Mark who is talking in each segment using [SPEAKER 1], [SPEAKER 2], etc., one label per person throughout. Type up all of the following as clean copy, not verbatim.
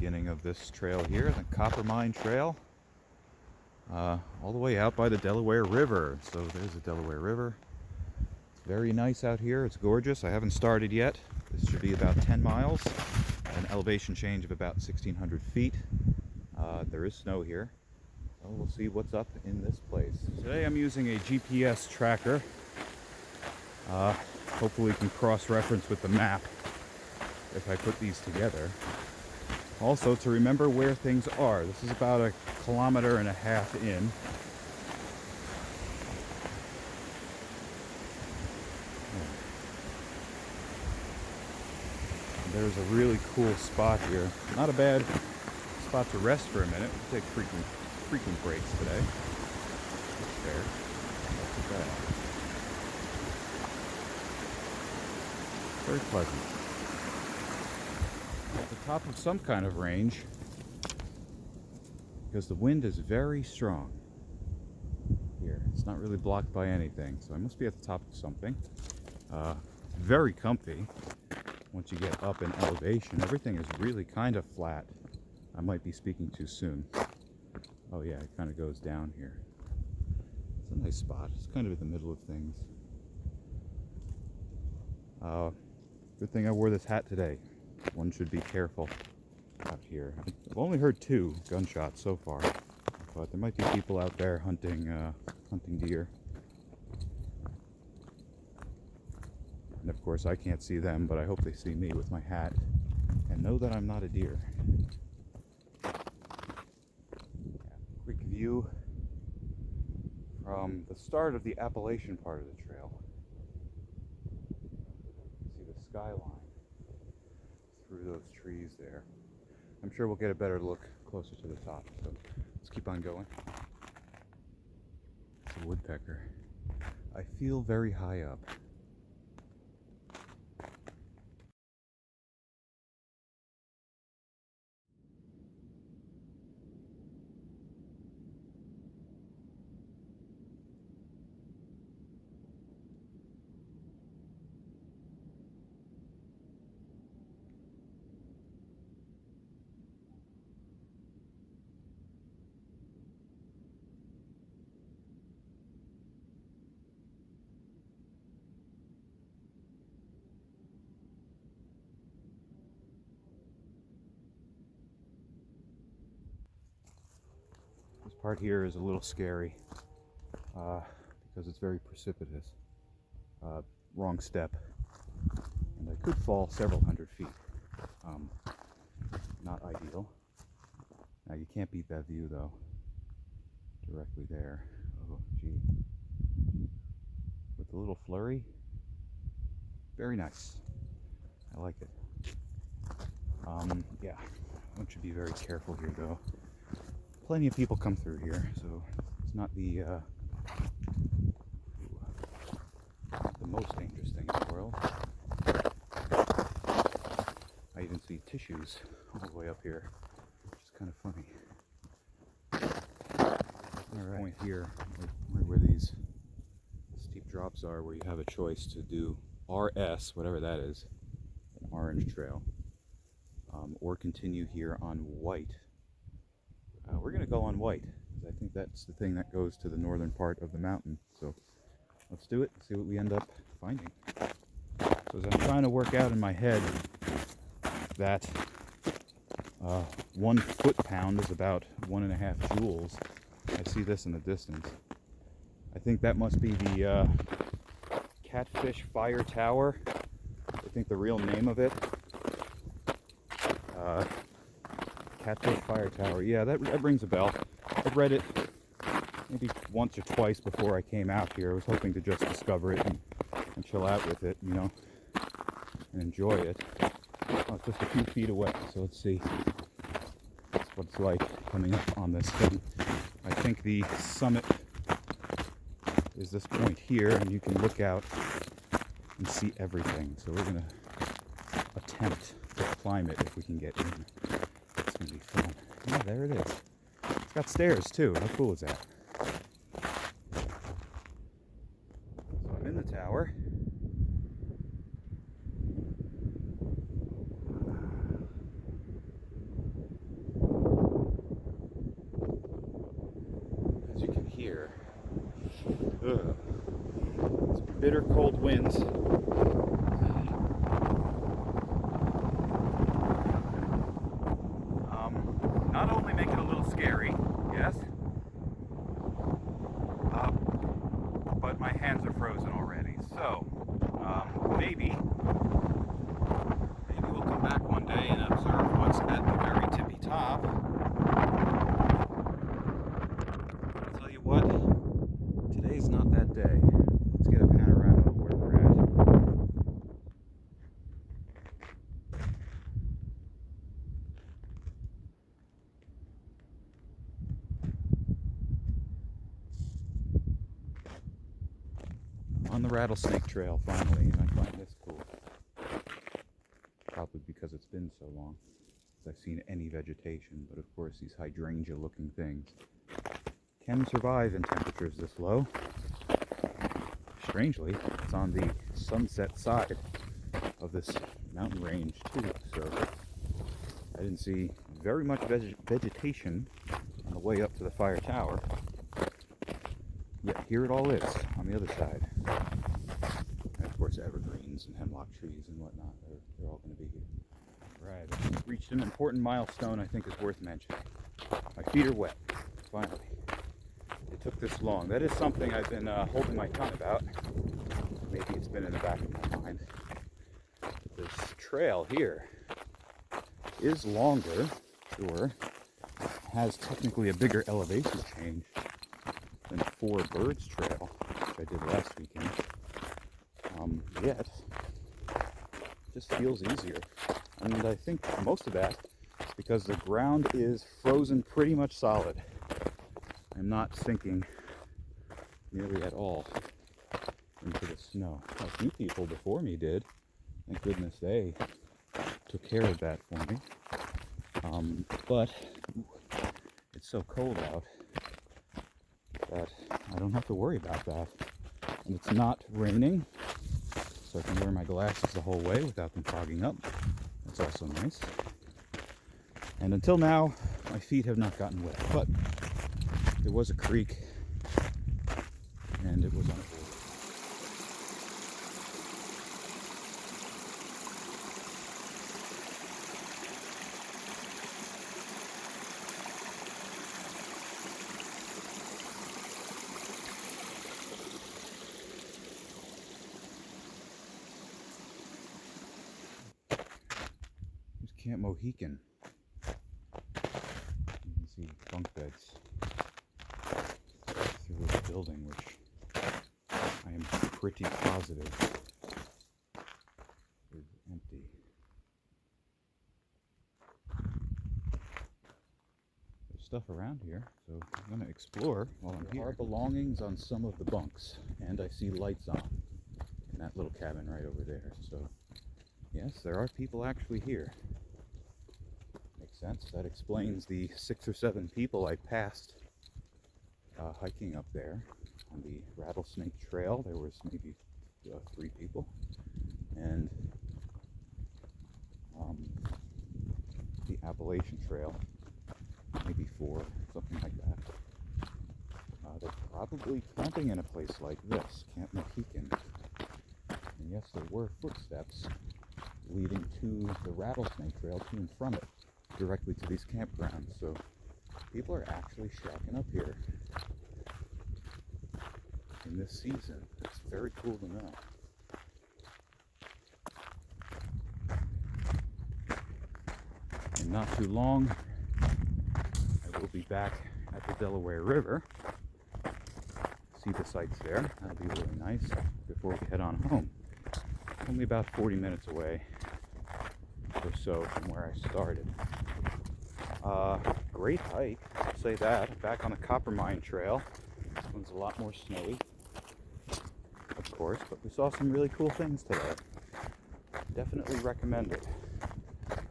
[SPEAKER 1] beginning of this trail here, the Copper Mine Trail, all the way out by the Delaware River. So there's the Delaware River. It's very nice out here. It's gorgeous. I haven't started yet. This should be about 10 miles, an elevation change of about 1,600 feet. There is snow here. So we'll see what's up in this place. Today I'm using a GPS tracker. Hopefully we can cross-reference with the map if I put these together. Also, to remember where things are. This is about 1.5 kilometers in. There's a really cool spot here. Not a bad spot to rest for a minute. We'll take frequent breaks today. It's fair. Not too bad. Very pleasant. At the top of some kind of range, because the wind is very strong here. It's not really blocked by anything, so I must be at the top of something. It's very comfy. Once you get up in elevation, everything is really kind of flat. I might be speaking too soon. Oh yeah, it kind of goes down here. It's a nice spot. It's kind of in the middle of things. Good thing I wore this hat today. One should be careful out here. I've only heard 2 gunshots so far, but there might be people out there hunting deer. And of course I can't see them, but I hope they see me with my hat and know that I'm not a deer. Quick view from the start of the Appalachian part of the trail. See the skyline through those trees there. I'm sure we'll get a better look closer to the top, so let's keep on going. It's a woodpecker. I feel very high up. This part here is a little scary because it's very precipitous. Wrong step, and I could fall several hundred feet. Not ideal. Now you can't beat that view though. Directly there. Oh gee. With a little flurry. Very nice. I like it. Yeah, one should be very careful here though. Plenty of people come through here, so it's not the most dangerous thing in the world. I even see tissues all the way up here, which is kind of funny. Alright, point here, where these steep drops are, where you have a choice to do RS, whatever that is, an orange trail, or continue here on white. We're going to go on white, because I think that's the thing that goes to the northern part of the mountain. So let's do it, see what we end up finding. So as I'm trying to work out in my head that 1 foot-pound is about 1.5 joules, I see this in the distance. I think that must be the Catfish Fire Tower. I think the real name of it. Catfish Fire Tower. Yeah, that rings a bell. I've read it maybe once or twice before I came out here. I was hoping to just discover it and chill out with it, you know, and enjoy it. Oh, it's just a few feet away, so let's see what it's like coming up on this thing. I think the summit is this point here, and you can look out and see everything. So we're going to attempt to climb it if we can get in. It's going to be fun. Yeah, there it is. It's got stairs too. How cool is that? So I'm in the tower. bitter cold winds. Not only make it a little scary, yes, but my hands are frozen already. So maybe we'll come back one day and observe what's at the very tippy top. I'll tell you what, today's not that day. Let's get a panorama of where we're at. On the Rattlesnake Trail, finally, and I find this cool. Probably because it's been so long since I've seen any vegetation, but of course these hydrangea-looking things can survive in temperatures this low. Strangely, it's on the sunset side of this mountain range too, so I didn't see very much vegetation on the way up to the fire tower. Yet here it all is on the other side. And of course evergreens and hemlock trees and whatnot, they're all going to be here. Right, I've reached an important milestone I think is worth mentioning. My feet are wet, finally. It took this long. That is something I've been holding my tongue about. Maybe it's been in the back of my mind. But this trail here is longer, sure, has technically a bigger elevation change than Four Birds Trail, which I did last weekend. Yet, it just feels easier. And I think most of that is because the ground is frozen pretty much solid. I'm not sinking nearly at all into the snow. A few people before me did. Thank goodness they took care of that for me. But it's so cold out that I don't have to worry about that. And it's not raining, so I can wear my glasses the whole way without them fogging up. That's also nice. And until now, my feet have not gotten wet, but there was a creek and it was unavoidable. Camp Mohican. You can see bunk beds through this building, which I am pretty positive is empty. There's stuff around here, so I'm going to explore while I'm here. There are belongings on some of the bunks, and I see lights on in that little cabin right over there. So yes, there are people actually here. Sense. That explains the 6 or 7 people I passed hiking up there on the Rattlesnake Trail. There was maybe 3 people, and the Appalachian Trail, maybe 4, something like that. They're probably camping in a place like this, Camp Mohican. And yes, there were footsteps leading to the Rattlesnake Trail to and from it, directly to these campgrounds, so people are actually shacking up here in this season. It's very cool to know. In not too long, I will be back at the Delaware River. See the sights there. That'll be really nice before we head on home. Only about 40 minutes away or so from where I started. Great hike, I'll say that. I'm back on the Coppermine Trail. This one's a lot more snowy, of course, but we saw some really cool things today. Definitely recommend it.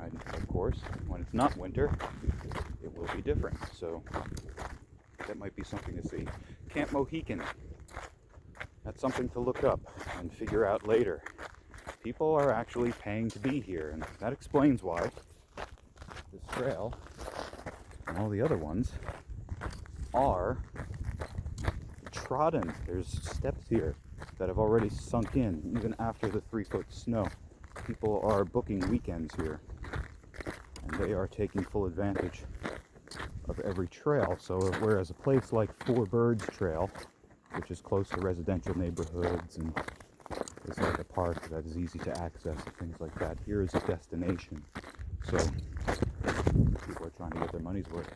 [SPEAKER 1] And of course, when it's not winter, it will be different, so that might be something to see. Camp Mohican, that's something to look up and figure out later. People are actually paying to be here, and that explains why this trail and all the other ones are trodden. There's steps here that have already sunk in, even after the 3-foot snow. People are booking weekends here, and they are taking full advantage of every trail. So whereas a place like Four Birds Trail, which is close to residential neighborhoods and is like a park that is easy to access and things like that, here is a destination. So people are trying to get their money's worth.